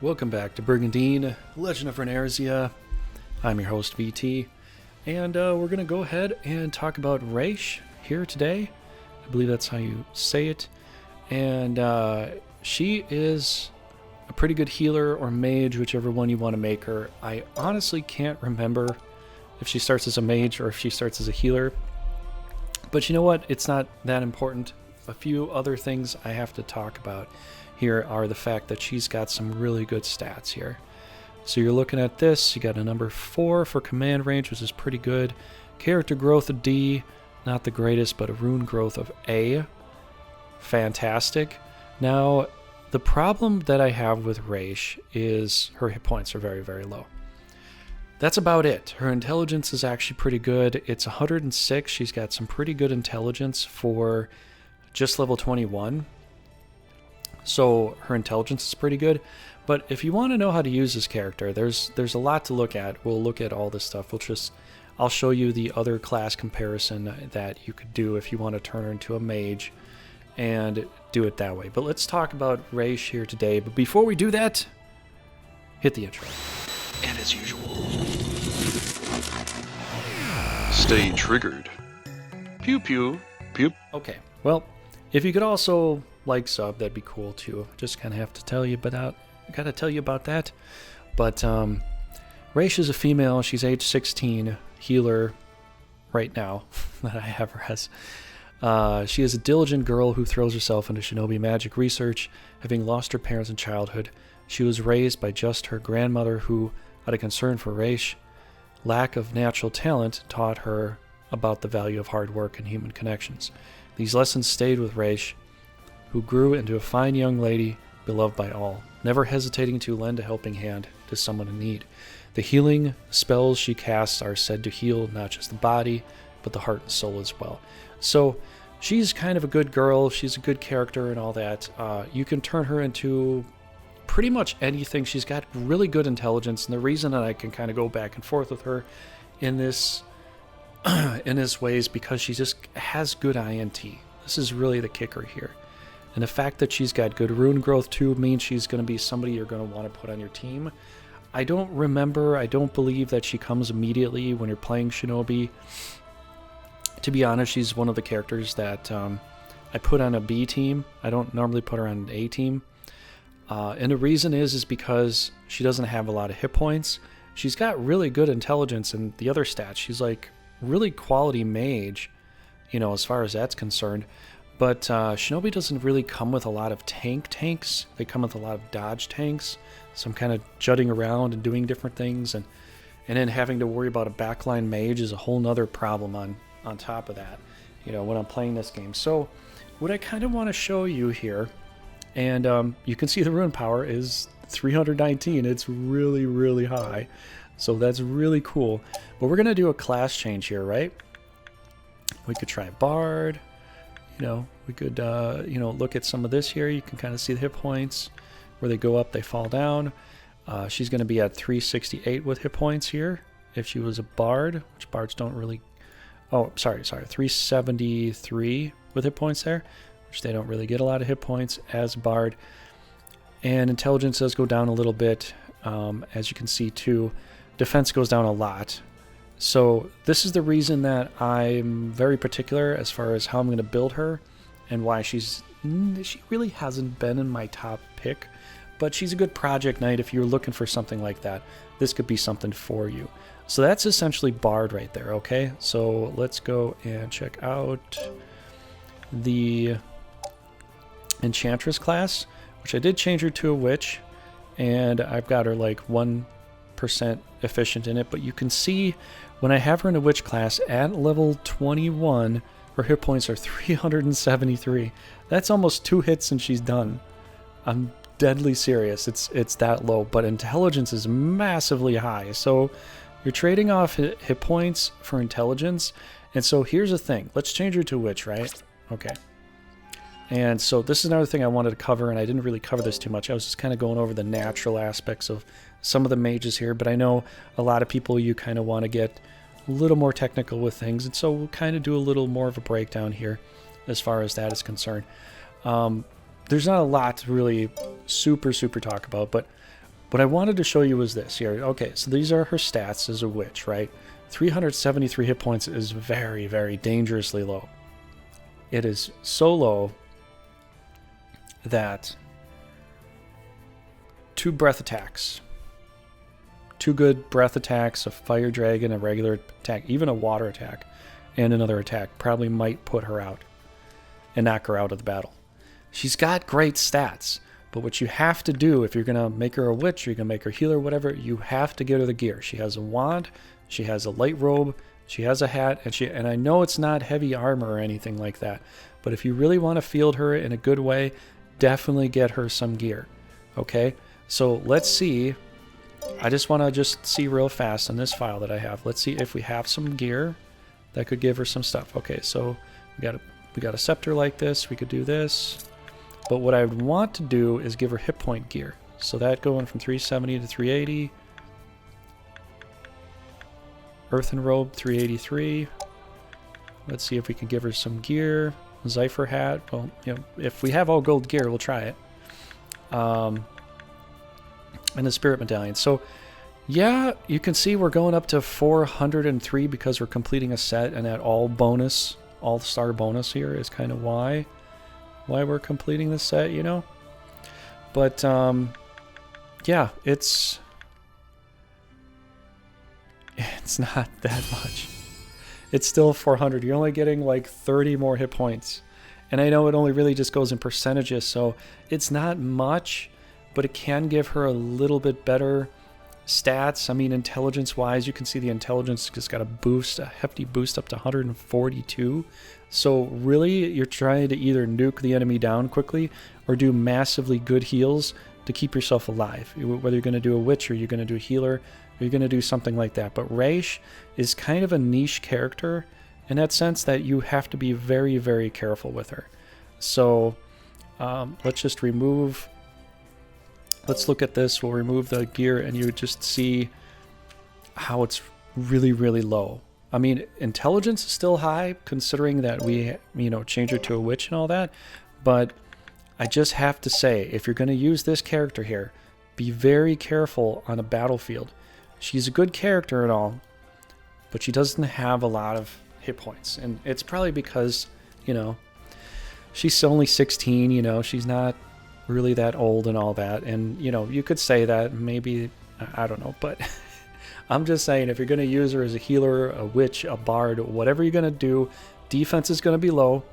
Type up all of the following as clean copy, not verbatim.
Welcome back to Brigandine, Legend of Runersia. I'm your host, VT, and we're going to go ahead and talk about Reche here today. I believe that's how you say it. And she is a pretty good healer or mage, whichever one you want to make her. I honestly can't remember if she starts as a mage or if she starts as a healer. But you know what? It's not that important. A few other things I have to talk about here are the fact that she's got some really good stats here. So you're looking at this, you got a number 4 for command range, which is pretty good. Character growth of D, not the greatest, but a rune growth of A. Fantastic. Now, the problem that I have with Reche is her hit points are very, very low. That's about it. Her intelligence is actually pretty good. It's 106. She's got some pretty good intelligence for just level 21. So her intelligence is pretty good. But if you want to know how to use this character, there's a lot to look at. We'll look at all this stuff. I'll show you the other class comparison that you could do if you want to turn her into a mage and do it that way. But let's talk about Reche here today. But before we do that, hit the intro. And as usual, stay triggered. Pew pew pew. Okay, well, if you could also like, sub, that'd be cool too. Just kind of have to tell you about that. But Reche is a female. She's age 16, healer right now that I have her as. She is a diligent girl who throws herself into shinobi magic research. Having lost her parents in childhood, she was raised by just her grandmother who, out of concern for Reche, lack of natural talent, taught her about the value of hard work and human connections. These lessons stayed with Reche, who grew into a fine young lady beloved by all, never hesitating to lend a helping hand to someone in need. The healing spells she casts are said to heal not just the body, but the heart and soul as well. So she's kind of a good girl. She's a good character and all that. You can turn her into pretty much anything. She's got really good intelligence, and the reason that I can kind of go back and forth with her in this way is because she just has good INT. This is really the kicker here. And the fact that she's got good rune growth too means she's going to be somebody you're going to want to put on your team. I don't believe that she comes immediately when you're playing Shinobi. To be honest, she's one of the characters that I put on a B team. I don't normally put her on an A team. And the reason is because she doesn't have a lot of hit points. She's got really good intelligence and the other stats. She's like really quality mage, as far as that's concerned. But Shinobi doesn't really come with a lot of tanks. They come with a lot of dodge tanks. Some kind of jutting around and doing different things. And then having to worry about a backline mage is a whole nother problem on top of that, when I'm playing this game. So what I kind of want to show you here, and you can see the rune power is 319. It's really, really high. So that's really cool. But we're going to do a class change here, right? We could try Bard. We could, look at some of this here. You can kind of see the hit points. Where they go up, they fall down. She's going to be at 368 with hit points here. If she was a Bard, which Bards don't really... Oh, sorry. 373 with hit points there, which they don't really get a lot of hit points as Bard. And intelligence does go down a little bit, as you can see too. Defense goes down a lot. So this is the reason that I'm very particular as far as how I'm going to build her and why she really hasn't been in my top pick, but she's a good project knight. If you're looking for something like that, this could be something for you. So that's essentially Bard right there, okay? So let's go and check out the Enchantress class, which I did change her to a Witch, and I've got her like 1% efficient in it, but you can see when I have her in a Witch class at level 21, her hit points are 373. That's almost 2 hits and she's done. I'm deadly serious. It's that low, but intelligence is massively high. So you're trading off hit points for intelligence. And so here's the thing. Let's change her to Witch, right? Okay. And so this is another thing I wanted to cover, and I didn't really cover this too much. I was just kind of going over the natural aspects of some of the mages here, but I know a lot of people, you kind of want to get a little more technical with things, and so we'll kind of do a little more of a breakdown here as far as that is concerned. There's not a lot to really super talk about, but what I wanted to show you was this here. Okay, so these are her stats as a witch, right? 373 hit points is very, very dangerously low. It is so low that 2 breath attacks, 2 good breath attacks, a fire dragon, a regular attack, even a water attack, and another attack probably might put her out and knock her out of the battle. She's got great stats, but what you have to do if you're going to make her a witch, you're going to make her healer, whatever, you have to get her the gear. She has a wand, she has a light robe, she has a hat, and I know it's not heavy armor or anything like that, but if you really want to field her in a good way, definitely get her some gear. Okay, so let's see. I just want to see real fast on this file that I have. Let's see if we have some gear that could give her some stuff. Okay, so we got a scepter like this. We could do this. But what I would want to do is give her hit point gear. So that going from 370 to 380. Earthen robe, 383. Let's see if we can give her some gear. Zephyr hat. Well, you know, if we have all gold gear, we'll try it. And the spirit medallion. So yeah, you can see we're going up to 403 because we're completing a set, and that all-star bonus here is kind of why we're completing the set, you know. But yeah, it's not that much. It's still 400. You're only getting like 30 more hit points, and I know it only really just goes in percentages, so it's not much, but it can give her a little bit better stats. I mean, intelligence wise, you can see the intelligence just got a hefty boost up to 142. So really, you're trying to either nuke the enemy down quickly or do massively good heals to keep yourself alive. Whether you're going to do a witch or you're going to do a healer, or you're going to do something like that. But Reche is kind of a niche character in that sense that you have to be very, very careful with her. So let's just remove. Let's look at this. We'll remove the gear, and you would just see how it's really, really low. I mean, intelligence is still high, considering that we, you know, change her to a witch and all that. But I just have to say, if you're going to use this character here, be very careful on a battlefield. She's a good character and all, but she doesn't have a lot of hit points. And it's probably because, you know, she's only 16, you know, she's not really that old and all that. And, you know, you could say that, maybe, I don't know, but I'm just saying, if you're going to use her as a healer, a witch, a bard, whatever you're going to do, defense is going to be low,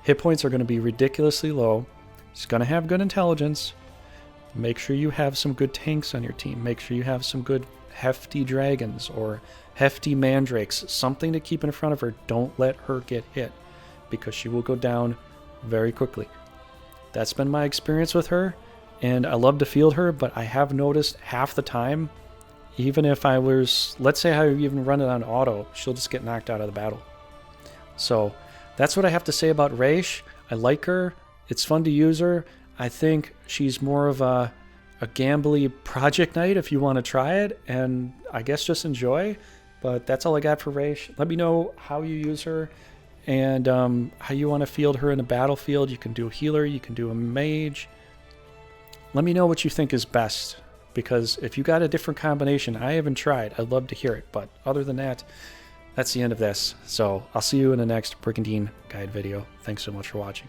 hit points are going to be ridiculously low, she's going to have good intelligence. Make sure you have some good tanks on your team. Make sure you have some good hefty dragons or hefty mandrakes, something to keep in front of her. Don't let her get hit, because she will go down very quickly. That's been my experience with her, and I love to field her, but I have noticed half the time, even if I was, let's say I even run it on auto, she'll just get knocked out of the battle. So that's what I have to say about Reche. I like her. It's fun to use her. I think she's more of a gambly project knight if you want to try it, and I guess just enjoy. But that's all I got for Reche. Let me know how you use her and how you want to field her in the battlefield. You can do a healer, you can do a mage. Let me know what you think is best, because if you got a different combination I haven't tried, I'd love to hear it. But other than that, that's the end of this. So I'll see you in the next Brigandine guide video. Thanks so much for watching.